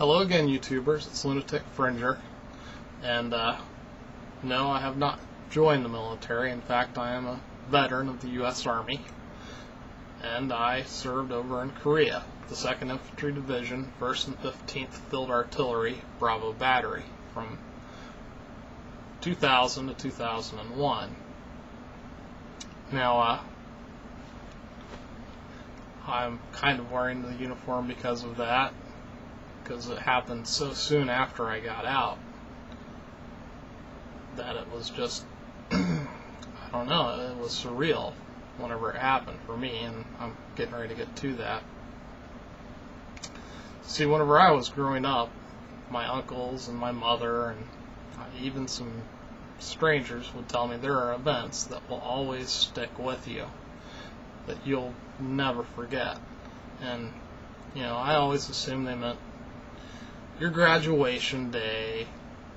Hello again, YouTubers. It's Lunatic Fringer, and no, I have not joined the military. In fact, I am a veteran of the U.S. Army, and I served over in Korea, the 2nd Infantry Division, 1st and 15th Field Artillery, Bravo Battery, from 2000 to 2001. Now, I'm kind of wearing the uniform because of that, because it happened so soon after I got out that it was just, I don't know, it was surreal whenever it happened for me, and I'm getting ready to get to that. See, whenever I was growing up, my uncles and my mother and even some strangers would tell me there are events that will always stick with you, that you'll never forget. And, you know, I always assumed they meant your graduation day,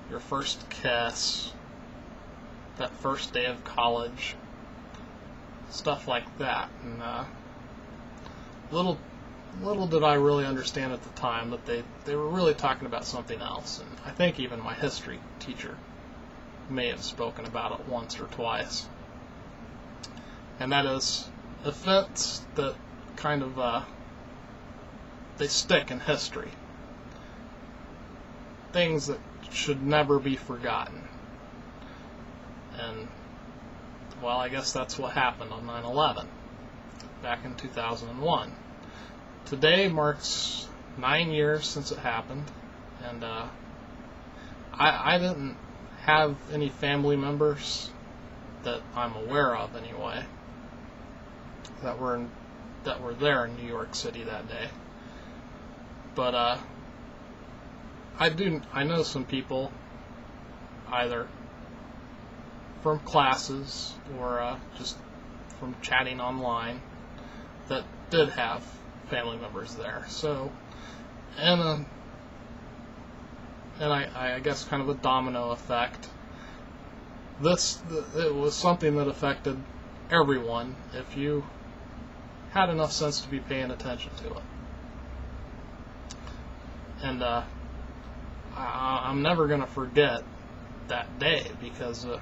your first kiss, that first day of college, stuff like that. And little did I really understand at the time that they were really talking about something else. And I think even my history teacher may have spoken about it once or twice. And that is events that kind of they stick in history. Things that should never be forgotten. And, well, I guess that's what happened on 9/11 back in 2001. Today marks 9 years since it happened, and I didn't have any family members that I'm aware of anyway that were there in New York City that day. But I know some people, either from classes or just from chatting online, that did have family members there. So, and I guess kind of a domino effect. It was something that affected everyone if you had enough sense to be paying attention to it. And I'm never going to forget that day because of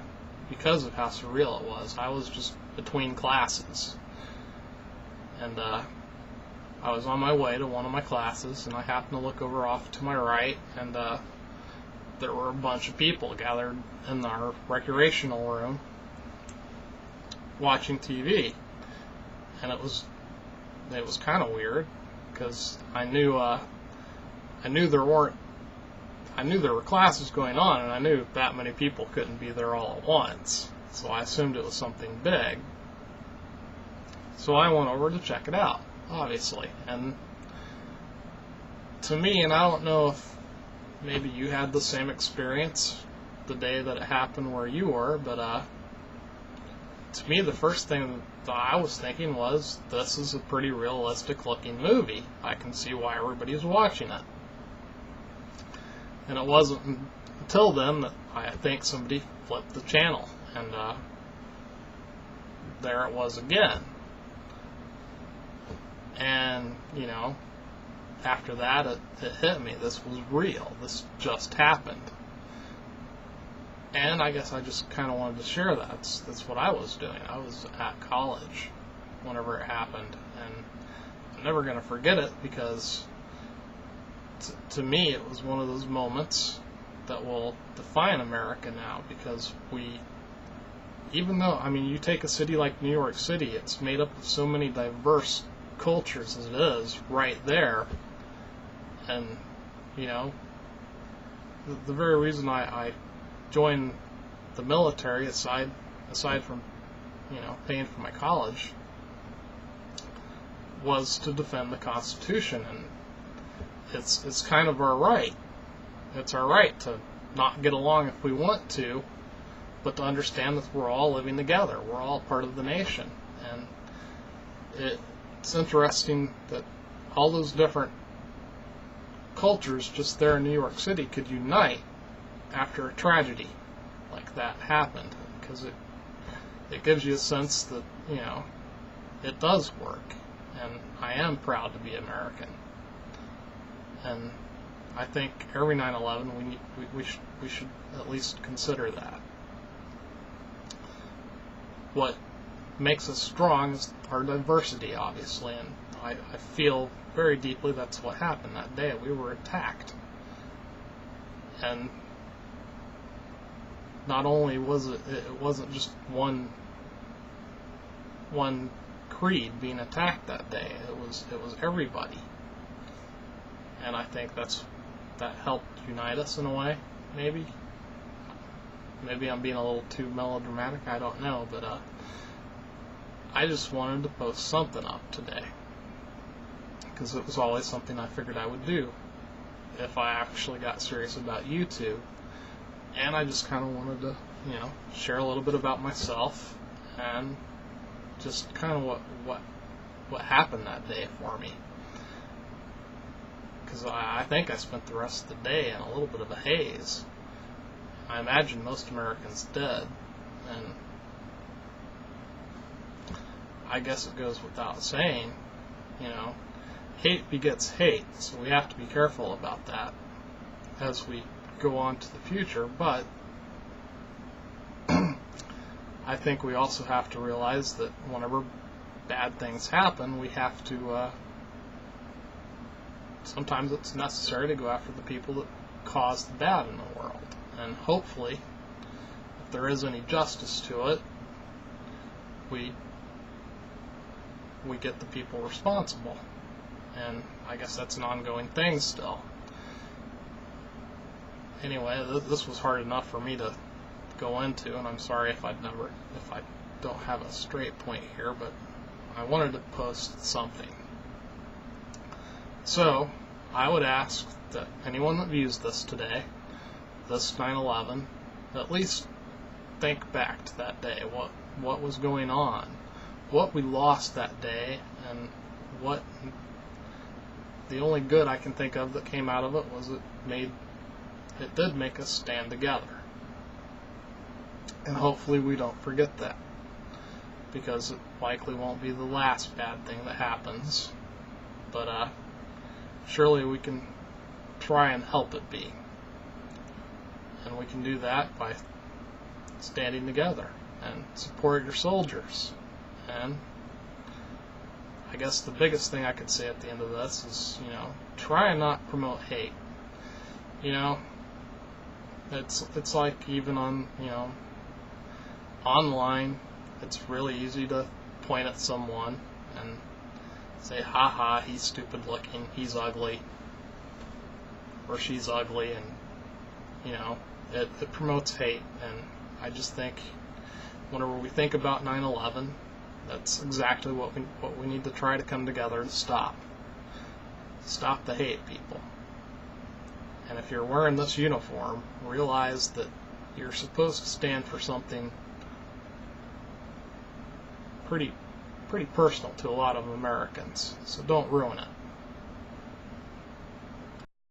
how surreal it was. I was just between classes, and I was on my way to one of my classes, and I happened to look over off to my right, and there were a bunch of people gathered in our recreational room watching TV, and it was kind of weird because I knew there were classes going on, and I knew that many people couldn't be there all at once, so I assumed it was something big. So I went over to check it out, obviously, and to me, and I don't know if maybe you had the same experience the day that it happened where you were, but to me, the first thing that I was thinking was, this is a pretty realistic looking movie. I can see why everybody's watching it. And it wasn't until then that I think somebody flipped the channel, and there it was again. And, you know, after that it hit me. This was real. This just happened. And I guess I just kind of wanted to share that. That's what I was doing. I was at college whenever it happened, and I'm never going to forget it because to me, it was one of those moments that will define America now, because even though, I mean, you take a city like New York City, it's made up of so many diverse cultures as it is right there, and, you know, the very reason I joined the military, aside from, you know, paying for my college, was to defend the Constitution, and it's kind of our right. It's our right to not get along if we want to, but to understand that we're all living together. We're all part of the nation. And it's interesting that all those different cultures just there in New York City could unite after a tragedy like that happened, because it gives you a sense that, you know, it does work, and I am proud to be American. And I think every 9/11 we should at least consider that. What makes us strong is our diversity, obviously, and I feel very deeply that's what happened that day. We were attacked, and not only was it wasn't just one creed being attacked that day. It was everybody, and I think that helped unite us in a way. Maybe I'm being a little too melodramatic. I don't know, but I just wanted to post something up today because it was always something I figured I would do if I actually got serious about YouTube. And I just kind of wanted to, share a little bit about myself and just kind of what happened that day for me. Because I think I spent the rest of the day in a little bit of a haze. I imagine most Americans did, and I guess it goes without saying, hate begets hate, so we have to be careful about that as we go on to the future. But I think we also have to realize that whenever bad things happen, we have to sometimes it's necessary to go after the people that caused the bad in the world, and hopefully if there is any justice to it, we get the people responsible. And I guess that's an ongoing thing still. Anyway, this was hard enough for me to go into, and I'm sorry if I don't have a straight point here, but I wanted to post something. So, I would ask that anyone that views this today, this 9/11, at least think back to that day. What was going on? What we lost that day, and what the only good I can think of that came out of it was it did make us stand together. And hopefully we don't forget that, because it likely won't be the last bad thing that happens. But surely we can try and help it be. And we can do that by standing together and support your soldiers. And I guess the biggest thing I could say at the end of this is, try and not promote hate. It's like even on, online, it's really easy to point at someone and say, haha, he's stupid looking, he's ugly, or she's ugly, and, it promotes hate. And I just think whenever we think about 9/11, that's exactly what we need to try to come together to stop. Stop the hate, people. And if you're wearing this uniform, realize that you're supposed to stand for something pretty personal to a lot of Americans. So don't ruin it.